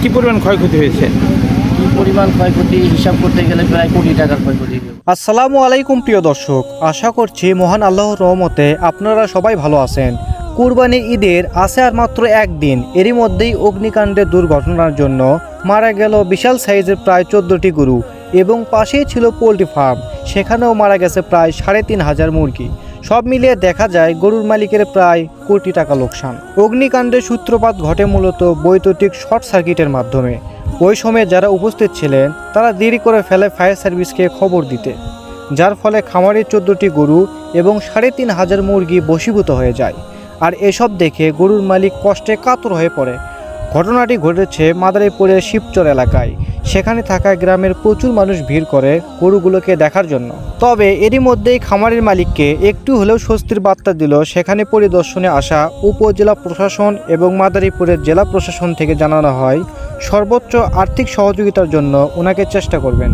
কি পরিমাণ ক্ষয়ক্ষতি হয়েছে? কি পরিমাণ ক্ষয়ক্ষতি হিসাব করতে গেলে প্রায় কোটি টাকার ক্ষয়ক্ষতি। আসসালামু আলাইকুম প্রিয় দর্শক, আশা করছি মহান আল্লাহর রহমতে আপনারা সবাই ভালো আছেন। কুরবানির ঈদের আছে আর মাত্র একদিন, এরই মধ্যেই অগ্নিকাণ্ডের দুর্ঘটনার জন্য মারা গেল বিশাল সাইজের প্রায় 14টি গরু এবং পাশেই ছিল পোলট্রি ফার্ম, সেখানেও মারা গেছে প্রায় 3,500 মুরগি। সব মিলিয়ে দেখা যায় গরুর মালিকের প্রায় কোটি টাকা লোকসান। অগ্নিকাণ্ডের সূত্রপাত ঘটে মূলত বৈদ্যুতিক শর্ট সার্কিটের মাধ্যমে। ওই সময় যারা উপস্থিত ছিলেন তারা দেরি করে ফেলে ফায়ার সার্ভিসকে খবর দিতে, যার ফলে খামারের 14টি গরু এবং 3,500 মুরগি বশীভূত হয়ে যায়। আর এসব দেখে গরুর মালিক কষ্টে কাতর হয়ে পড়ে। ঘটনাটি ঘটেছে মাদারীপুরের শিবচর এলাকায়। সেখানে থাকা গ্রামের প্রচুর মানুষ ভিড় করে গরুগুলোকে দেখার জন্য। তবে এরই মধ্যেই খামারের মালিককে একটু হলেও স্বস্তির বার্তা দিল সেখানে পরিদর্শনে আসা উপজেলা প্রশাসন এবং মাদারীপুরের জেলা প্রশাসন থেকে জানানো হয় সর্বোচ্চ আর্থিক সহযোগিতার জন্য ওনাকে চেষ্টা করবেন।